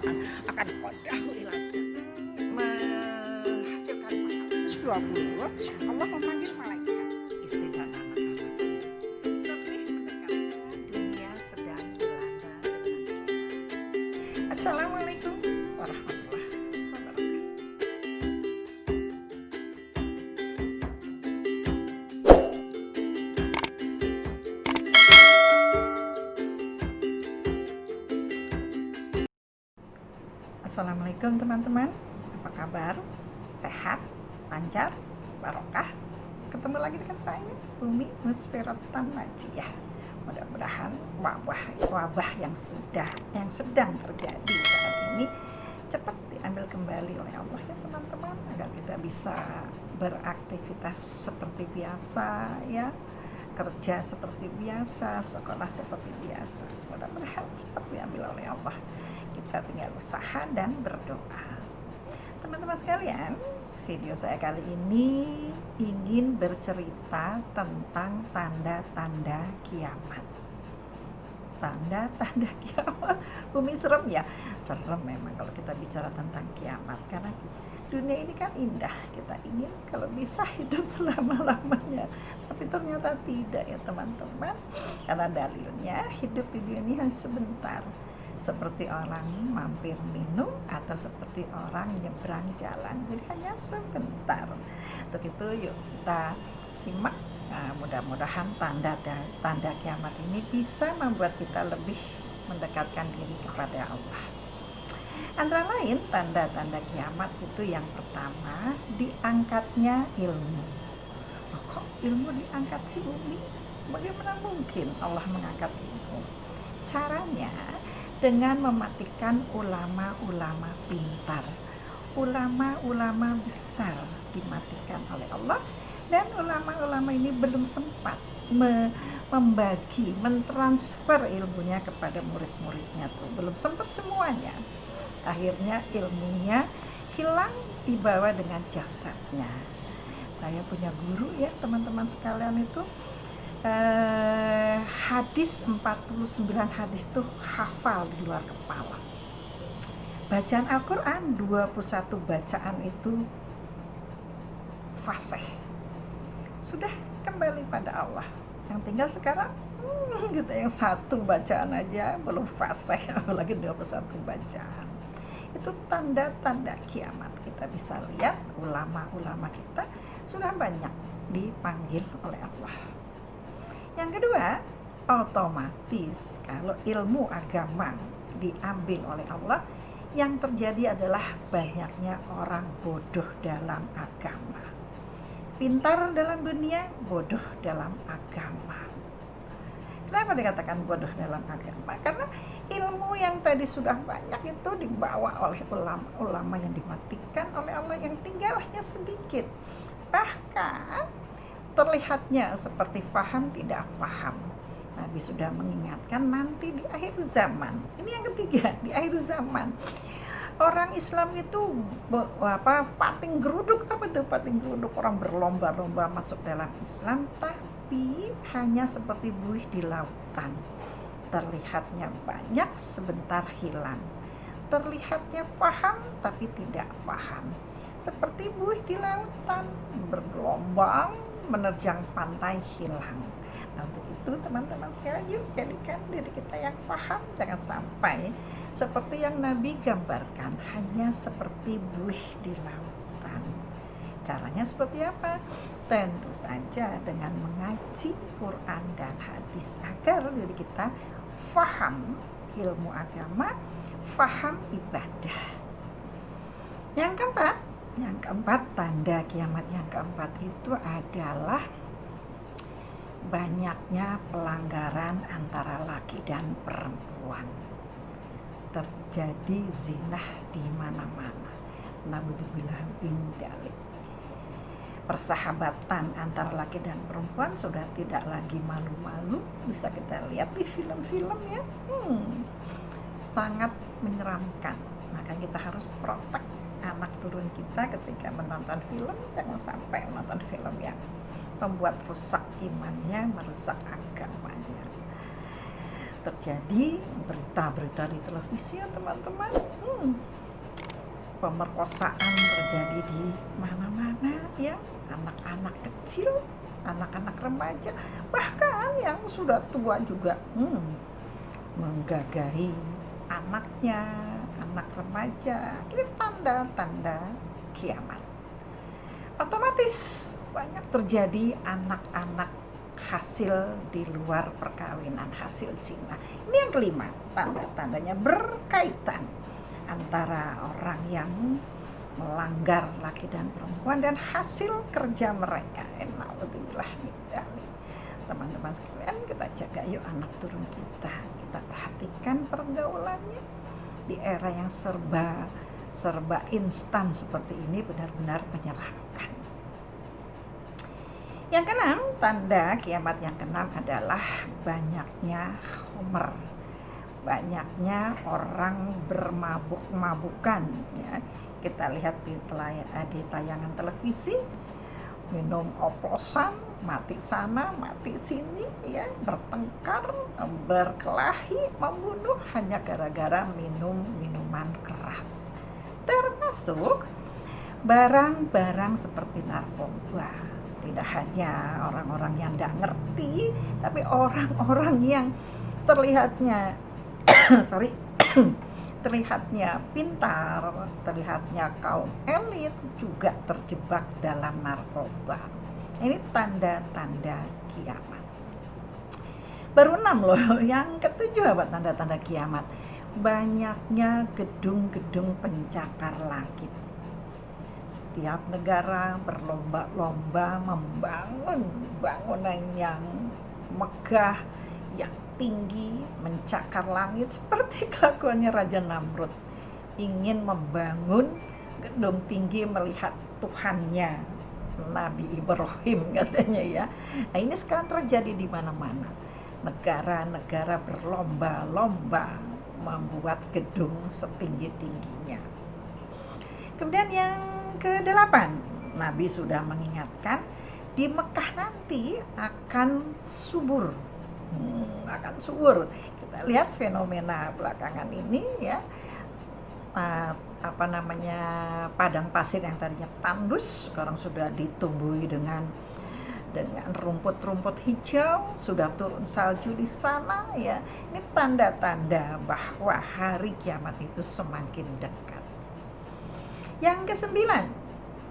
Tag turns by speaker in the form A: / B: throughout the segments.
A: akan qadahu ila menghasilkan pahala. 20 Allah memanggil malaikat istri dan anak-anaknya lebih mendekatkan dunia sedang dilanda dengan fitnah. Assalamualaikum warahmatullahi wabarakatuh. Assalamualaikum teman-teman, apa kabar? Sehat, lancar, barokah? Ketemu lagi dengan saya, Umi Musfirotan Najiyah. Mudah-mudahan wabah yang sedang terjadi saat ini cepat diambil kembali oleh Allah ya teman-teman, agar kita bisa beraktivitas seperti biasa ya, kerja seperti biasa, sekolah seperti biasa. Mudah-mudahan cepat diambil oleh Allah. Kita tinggal usaha dan berdoa. Teman-teman sekalian, video saya kali ini ingin bercerita tentang tanda-tanda kiamat. Tanda-tanda kiamat, Umi serem ya? Serem memang kalau kita bicara tentang kiamat, karena dunia ini kan indah. Kita ingin kalau bisa hidup selama-lamanya, tapi ternyata tidak ya teman-teman. Karena dalilnya hidup di dunia ini hanya sebentar, seperti orang mampir minum atau seperti orang nyebrang jalan, jadi hanya sebentar. Untuk itu yuk kita simak. Mudah-mudahan tanda kiamat ini bisa membuat kita lebih mendekatkan diri kepada Allah. Antara lain tanda-tanda kiamat itu yang pertama, diangkatnya ilmu. Kok ilmu diangkat sih Umi? Bagaimana mungkin Allah mengangkat ilmu? Caranya dengan mematikan ulama-ulama pintar, ulama-ulama besar dimatikan oleh Allah, dan ulama-ulama ini belum sempat mentransfer ilmunya kepada murid-muridnya tuh, belum sempat semuanya. Akhirnya ilmunya hilang dibawa dengan jasadnya. Saya punya guru ya teman-teman sekalian, itu hadis 49 hadis tuh hafal di luar kepala. Bacaan Al-Quran 21 bacaan itu fasih. Sudah kembali pada Allah. Yang tinggal sekarang kita yang satu bacaan aja belum fasih, apalagi 21 bacaan. Itu tanda-tanda kiamat. Kita bisa lihat ulama-ulama kita sudah banyak dipanggil oleh Allah. Yang kedua, otomatis kalau ilmu agama diambil oleh Allah, yang terjadi adalah banyaknya orang bodoh dalam agama. Pintar dalam dunia, bodoh dalam agama. Kenapa dikatakan bodoh dalam agama? Karena ilmu yang tadi sudah banyak itu dibawa oleh ulama-ulama yang dimatikan oleh Allah, yang tinggal hanya sedikit. Bahkan terlihatnya seperti paham tidak paham. Nabi sudah mengingatkan nanti di akhir zaman. Ini yang ketiga, di akhir zaman orang Islam itu pating geruduk. Apa itu pating geruduk? Orang berlomba-lomba masuk dalam Islam, tapi hanya seperti buih di lautan. Terlihatnya banyak, sebentar hilang. Terlihatnya paham, tapi tidak paham. Seperti buih di lautan, bergelombang, menerjang pantai, hilang. Nah, untuk itu teman-teman sekalian, yuk jadikan diri kita yang paham. Jangan sampai seperti yang Nabi gambarkan, hanya seperti buih di lautan. Caranya seperti apa? Tentu saja dengan mengaji Quran dan hadis, agar diri kita faham ilmu agama, faham ibadah. Yang keempat, tanda kiamat yang keempat itu adalah banyaknya pelanggaran antara laki dan perempuan. Terjadi zina di mana-mana. Naudzubillah min dzalik. Persahabatan antara laki dan perempuan sudah tidak lagi malu-malu. Bisa kita lihat di film-film ya. Sangat menyeramkan. Maka kita harus protek anak turun kita ketika menonton film. Jangan sampai menonton film yang membuat rusak imannya, merusak agamanya. terjadi berita-berita di televisi ya teman-teman. Pemerkosaan terjadi di mana-mana ya, anak-anak kecil, anak-anak remaja, bahkan yang sudah tua juga menggagahi anaknya, anak remaja. Ini tanda-tanda kiamat. Otomatis banyak terjadi anak-anak hasil di luar perkawinan, hasil zina. Ini yang kelima, tanda-tandanya berkaitan antara orang yang melanggar laki dan perempuan dan hasil kerja mereka. Teman-teman sekalian, kita jaga yuk anak turun kita. Kita perhatikan pergaulannya di era yang serba instan seperti ini, benar-benar menyeramkan. Yang keenam, tanda kiamat yang keenam adalah banyaknya homer, banyaknya orang bermabuk-mabukan ya. Kita lihat di tayangan televisi, minum oplosan, mati sana, mati sini ya, bertengkar, berkelahi, membunuh hanya gara-gara minum minuman keras. Termasuk barang-barang seperti narkoba. Tidak hanya orang-orang yang tidak ngerti, tapi orang-orang yang terlihatnya terlihatnya pintar, terlihatnya kaum elit juga terjebak dalam narkoba. Ini tanda-tanda kiamat. Baru 6 loh. Yang ketujuh apa tanda-tanda kiamat? Banyaknya gedung-gedung pencakar langit. Setiap negara berlomba-lomba membangun bangunan yang megah, yang tinggi, mencakar langit, seperti kelakuannya Raja Namrud. Ingin membangun gedung tinggi melihat Tuhannya, Nabi Ibrahim katanya ya. Nah ini sekarang terjadi di mana-mana. Negara-negara berlomba-lomba membuat gedung setinggi-tingginya. Kemudian yang ke-8, Nabi sudah mengingatkan di Mekah nanti akan subur. Kita lihat fenomena belakangan ini ya, padang pasir yang tadinya tandus sekarang sudah ditumbuhi dengan rumput-rumput hijau, sudah turun salju di sana ya. Ini tanda-tanda bahwa hari kiamat itu semakin dekat. Yang ke-9,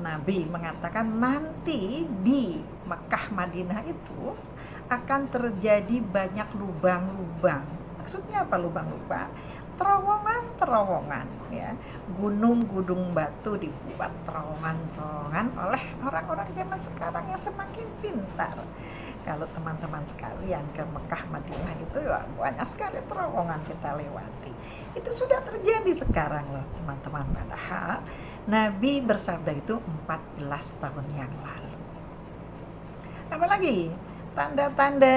A: Nabi mengatakan nanti di Mekah Madinah itu akan terjadi banyak lubang-lubang. Maksudnya apa lubang-lubang? Terowongan-terowongan ya. Gunung-gunung batu dibuat terowongan-terowongan oleh orang-orang zaman sekarang yang semakin pintar. Kalau teman-teman sekalian ke Mekah Madinah itu ya banyak sekali terowongan kita lewati. Itu sudah terjadi sekarang loh teman-teman. Padahal Nabi bersabda itu 14 tahun yang lalu. Apalagi tanda-tanda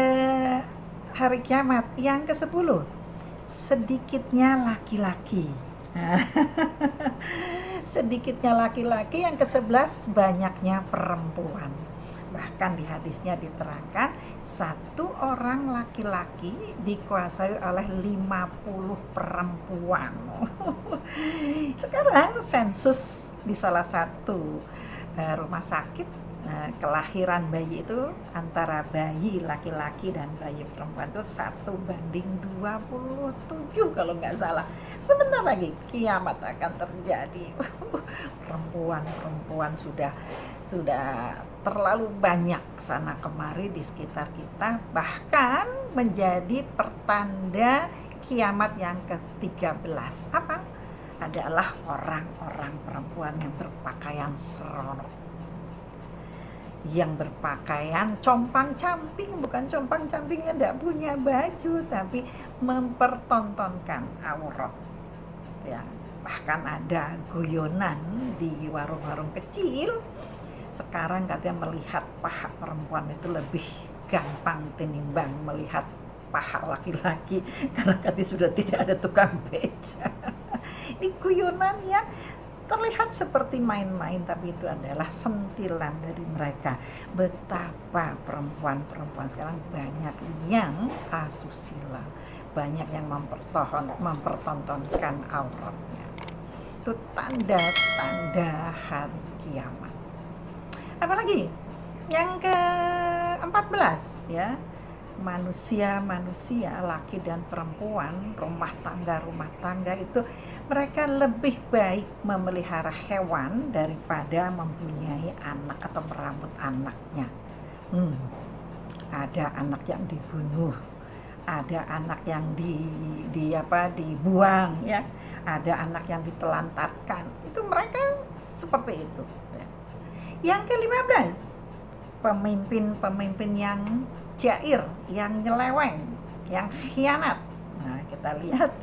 A: hari kiamat yang ke-10, sedikitnya laki-laki. Sedikitnya laki-laki. Yang ke-11, banyaknya perempuan. Bahkan di hadisnya diterangkan satu orang laki-laki dikuasai oleh 50 perempuan. Sekarang sensus di salah satu rumah sakit, kelahiran bayi itu antara bayi laki-laki dan bayi perempuan itu 1:27 kalau nggak salah. Sebentar lagi kiamat akan terjadi. Perempuan sudah terlalu banyak sana kemari di sekitar kita, bahkan menjadi pertanda kiamat yang ke-13. Apa? Adalah orang-orang perempuan yang berpakaian seronok, yang berpakaian compang-camping, bukan compang-campingnya tidak punya baju, tapi mempertontonkan aurat ya. Bahkan ada guyonan di warung-warung kecil sekarang katanya melihat paha perempuan itu lebih gampang tinimbang melihat paha laki-laki, karena katanya sudah tidak ada tukang beca. Ini guyonan yang terlihat seperti main-main, tapi itu adalah sentilan dari mereka. Betapa perempuan-perempuan sekarang banyak yang asusila, banyak yang mempertontonkan auratnya. Itu tanda-tanda hari kiamat. Apalagi yang ke-14 ya, manusia laki dan perempuan, rumah tangga itu mereka lebih baik memelihara hewan daripada mempunyai anak atau merawat anaknya. Ada anak yang dibunuh, ada anak yang dibuang ya, ada anak yang ditelantarkan. Itu mereka seperti itu ya. Yang ke-15, pemimpin yang jair, yang nyeleweng, yang khianat. Nah, kita lihat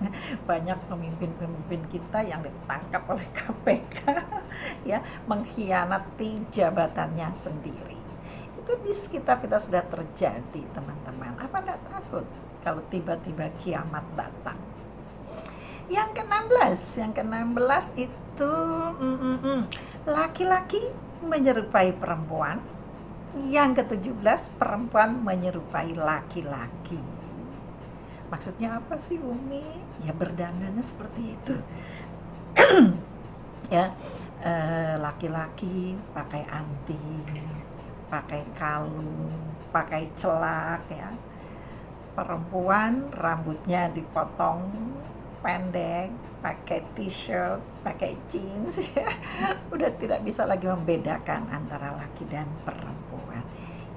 A: banyak pemimpin kita yang ditangkap oleh KPK ya, mengkhianati jabatannya sendiri. Itu di sekitar kita sudah terjadi, teman-teman. Apa enggak takut kalau tiba-tiba kiamat datang? Yang ke-16 itu laki-laki menyerupai perempuan. Yang ke-17, perempuan menyerupai laki-laki. Maksudnya apa sih, Umi? Ya berdandannya seperti itu. Ya, laki-laki pakai anting, pakai kalung, pakai celak ya. Perempuan rambutnya dipotong pendek, pakai t-shirt, pakai jeans ya. Udah tidak bisa lagi membedakan antara laki dan perempuan.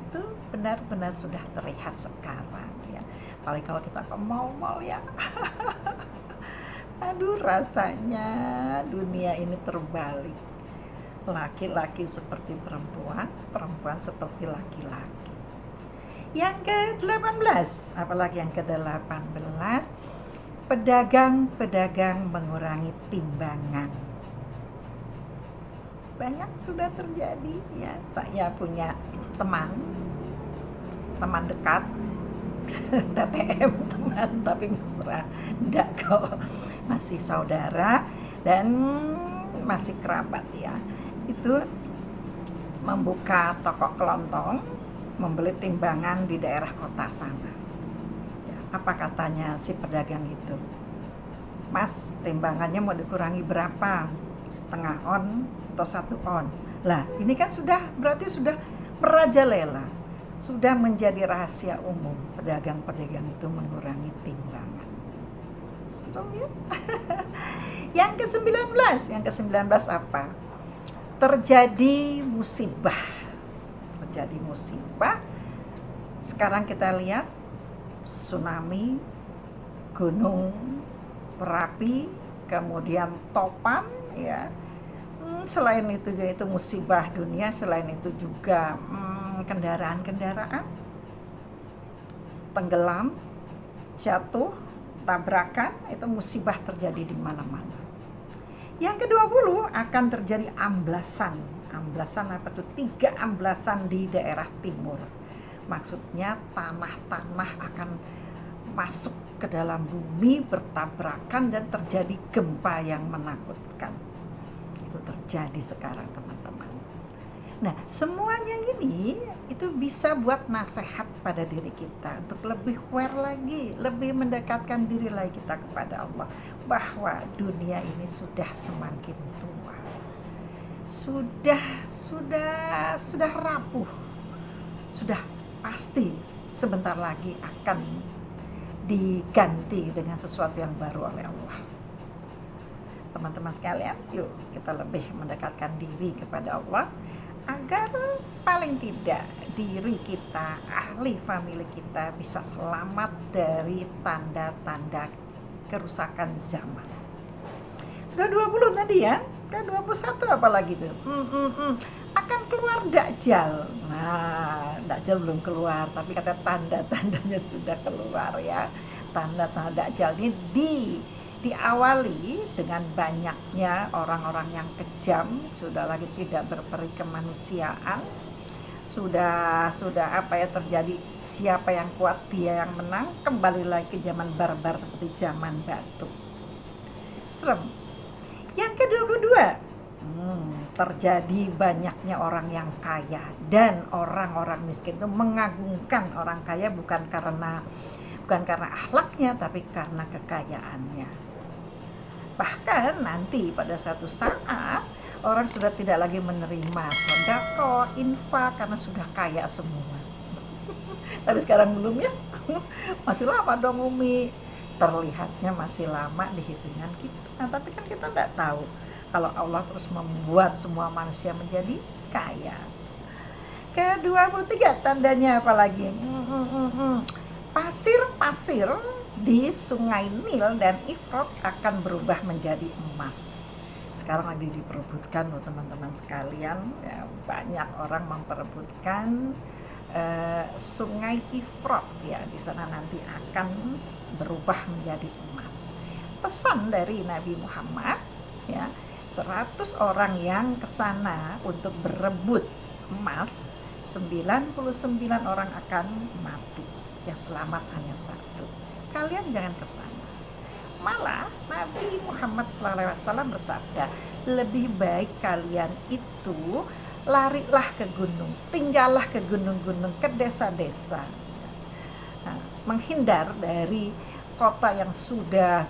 A: Itu benar-benar sudah terlihat sekarang ya. Apalagi kalau kita ke mall-mall ya. Aduh, rasanya dunia ini terbalik. Laki-laki seperti perempuan, perempuan seperti laki-laki. Yang ke-18, apalagi yang ke-18, pedagang mengurangi timbangan. Banyak sudah terjadi ya. Saya punya teman dekat, TTM teman tapi mesra, enggak kok, masih saudara dan masih kerabat ya. Itu membuka toko kelontong, membeli timbangan di daerah kota sana. Ya, apa katanya si pedagang itu? Mas, timbangannya mau dikurangi berapa? Setengah on atau 1 on? Lah, ini kan berarti sudah merajalela, sudah menjadi rahasia umum pedagang-pedagang itu mengurangi timbangan. Serem ya? Yang ke-19 apa? Terjadi musibah. Sekarang kita lihat tsunami, gunung berapi, kemudian topan ya. Selain itu musibah dunia, selain itu juga kendaraan tenggelam, jatuh, tabrakan, itu musibah terjadi di mana-mana. Yang ke-20 akan terjadi amblasan apa tuh? 3 amblasan di daerah timur. Maksudnya tanah akan masuk ke dalam bumi, bertabrakan dan terjadi gempa yang menakutkan. Itu terjadi sekarang, teman-teman. Nah, semuanya ini itu bisa buat nasihat pada diri kita untuk lebih aware lagi, lebih mendekatkan diri lagi kita kepada Allah, bahwa dunia ini sudah semakin tua. Sudah rapuh. Sudah pasti sebentar lagi akan diganti dengan sesuatu yang baru oleh Allah. Teman-teman sekalian, yuk kita lebih mendekatkan diri kepada Allah agar paling tidak diri kita, ahli famili kita bisa selamat dari tanda-tanda kerusakan zaman. Sudah 20 tadi ya, ke 21 apalagi tuh? Akan keluar Dajjal. Nah, Dajjal belum keluar, tapi kata tanda-tandanya sudah keluar ya. Tanda-tanda Dajjal ini diawali dengan banyaknya orang-orang yang kejam, sudah lagi tidak berperi kemanusiaan, sudah terjadi siapa yang kuat dia yang menang, kembali lagi ke zaman barbar seperti zaman batu. Serem. Yang ke-22, terjadi banyaknya orang yang kaya dan orang-orang miskin itu mengagungkan orang kaya bukan bukan karena akhlaknya, tapi karena kekayaannya. Bahkan nanti pada suatu saat orang sudah tidak lagi menerima sedekah, infak karena sudah kaya semua. Tapi sekarang belum ya. Masih lama dong Umi. Terlihatnya masih lama di hitungan kita, tapi kan kita tidak tahu kalau Allah terus membuat semua manusia menjadi kaya. Ke-23 tandanya apa lagi? Pasir-pasir di Sungai Nil dan Efrat akan berubah menjadi emas. Sekarang lagi diperebutkan loh teman-teman sekalian, ya, banyak orang memperebutkan Sungai Efrat, ya, di sana nanti akan berubah menjadi emas. Pesan dari Nabi Muhammad, ya, 100 orang yang ke sana untuk berebut emas, 99 orang akan mati. Yang selamat hanya 1. Kalian jangan ke sana. Malah Nabi Muhammad SAW bersabda, lebih baik kalian itu larilah ke gunung, tinggallah ke gunung-gunung, ke desa-desa, menghindar dari kota yang sudah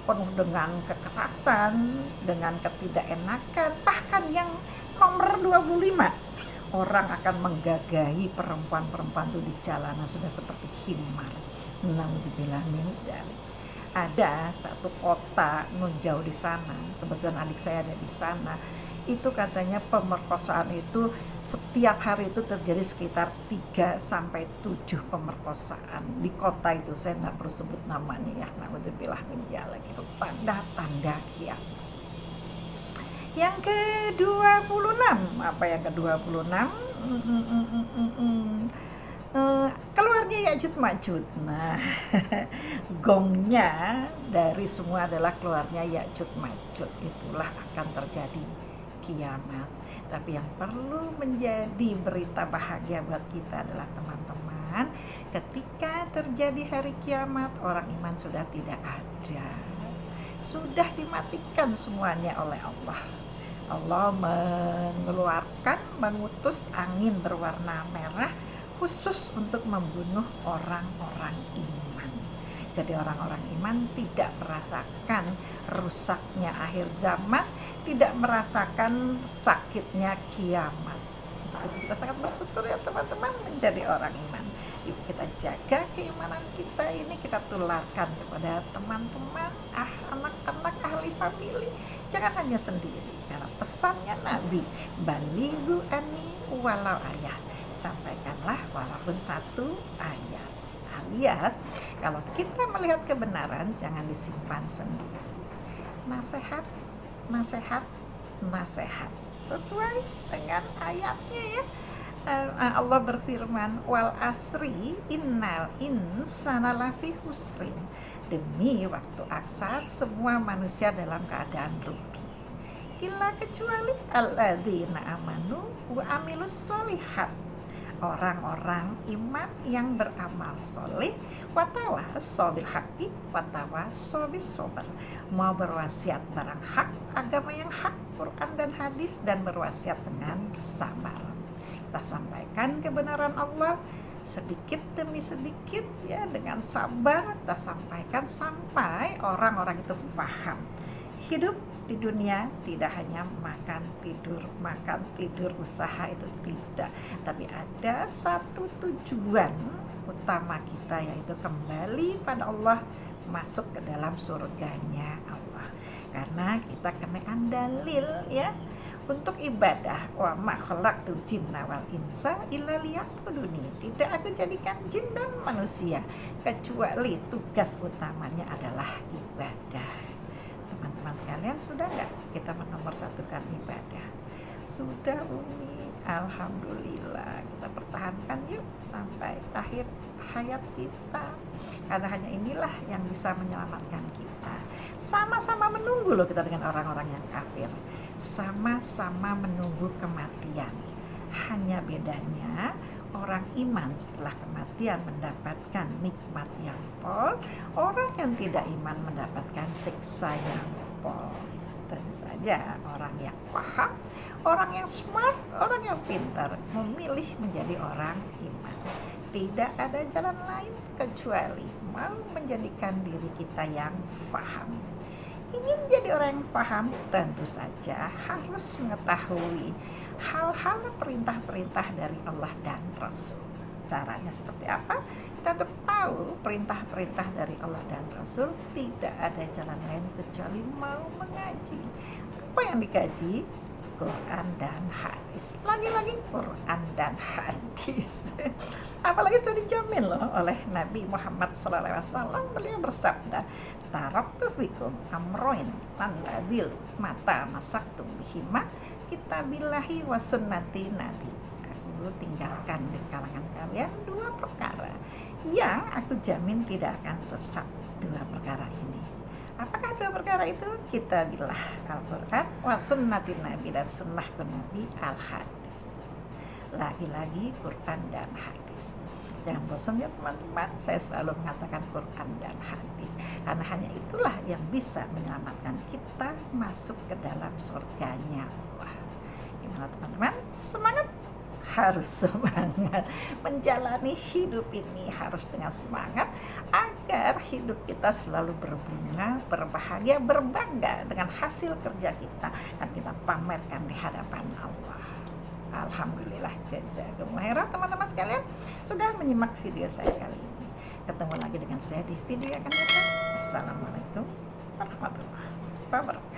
A: penuh dengan kekerasan, dengan ketidakenakan. Bahkan yang nomor 25, orang akan menggagahi perempuan-perempuan itu di jalanan sudah seperti himar. Naudzubillah min dzalik. Ada satu kota nun jauh di sana, kebetulan adik saya ada di sana. Itu katanya pemerkosaan itu setiap hari itu terjadi sekitar 3-7 pemerkosaan di kota itu. Saya nggak perlu sebut namanya ya. Naudzubillah min dzalik. Itu tanda-tanda kiamat. Yang ke-26, apa yang ke-26? Keluarnya Ya'juj Ma'juj. Nah, gongnya dari semua adalah keluarnya Ya'juj Ma'juj. Itulah akan terjadi kiamat. Tapi yang perlu menjadi berita bahagia buat kita adalah teman-teman, ketika terjadi hari kiamat, orang iman sudah tidak ada. Sudah dimatikan semuanya oleh Allah. Allah mengutus angin berwarna merah khusus untuk membunuh orang-orang iman. Jadi orang-orang iman tidak merasakan rusaknya akhir zaman, tidak merasakan sakitnya kiamat. Untuk kita sangat bersyukur ya teman-teman menjadi orang iman. Yuk kita jaga keimanan kita ini, kita tularkan kepada teman-teman, anak-anak ahli famili. Jangan hanya sendiri, karena pesannya Nabi, balighu anni walau ayat, sampaikanlah walaupun 1 ayat. Alias kalau kita melihat kebenaran jangan disimpan sendiri. Nasihat sesuai dengan ayatnya ya. Allah berfirman, wal asri innal insana lafi husrin. Demi waktu aksar semua manusia dalam keadaan rugi. Illa kecuali alladzina amanu wa amilus sholihat. Orang-orang iman yang beramal soleh, watawassaw bil haqqi watawassaw bis sabr. Mau berwasiat barang hak, agama yang hak, Quran dan hadis, dan berwasiat dengan sabar. Kita sampaikan kebenaran Allah sedikit demi sedikit ya, dengan sabar kita sampaikan sampai orang-orang itu paham. Hidup di dunia tidak hanya makan tidur usaha itu tidak, tapi ada satu tujuan utama kita, yaitu kembali pada Allah, masuk ke dalam surganya Allah. Karena kita kena dalil ya untuk ibadah, wa ma khalaqtul jinna wal insa illa liya'buduni. Tidak aku jadikan jin dan manusia kecuali tugas utamanya adalah ibadah. Teman-teman sekalian, sudah enggak kita menomorsatukan ibadah? Sudah Umi, alhamdulillah. Kita pertahankan yuk sampai akhir hayat kita, karena hanya inilah yang bisa menyelamatkan kita. Sama-sama menunggu loh kita dengan orang-orang yang kafir, sama-sama menunggu kematian. Hanya bedanya orang iman setelah kematian mendapatkan nikmat yang pol, orang yang tidak iman mendapatkan siksa yang pol. Tentu saja orang yang paham, orang yang smart, orang yang pintar memilih menjadi orang iman. Tidak ada jalan lain kecuali mau menjadikan diri kita yang faham. Ingin jadi orang yang paham, tentu saja harus mengetahui hal-hal perintah-perintah dari Allah dan Rasul. Caranya seperti apa? Kita tetap tahu perintah-perintah dari Allah dan Rasul, tidak ada jalan lain kecuali mau mengaji. Apa yang dikaji? Quran dan hadis. Lagi-lagi Quran dan hadis. Apalagi sudah dijamin loh oleh Nabi Muhammad SAW. Beliau bersabda, taraktu fikum amroin tandadil mata masaktum bihima kitabillahi wa sunnati nabi. Aku tinggalkan di kalangan kalian dua perkara yang aku jamin tidak akan sesat. Dua perkara ini. Apakah dua perkara itu? Kitabillah Al-Quran wa sunnati nabi, dan sunnahku nabi al-hadis. Lagi-lagi Quran dan hadis. Jangan bosan ya teman-teman, saya selalu mengatakan Quran dan hadis, karena hanya itulah yang bisa menyelamatkan kita masuk ke dalam surganya Allah. Gimana teman-teman? Semangat! Harus semangat menjalani hidup ini, harus dengan semangat agar hidup kita selalu berbunga, berbahagia, berbangga dengan hasil kerja kita, dan kita pamerkan di hadapan Allah. Alhamdulillah, jazakumullah khairan teman-teman sekalian sudah menyimak video saya kali ini. Ketemu lagi dengan saya di video yang akan datang. Assalamualaikum warahmatullahi wabarakatuh.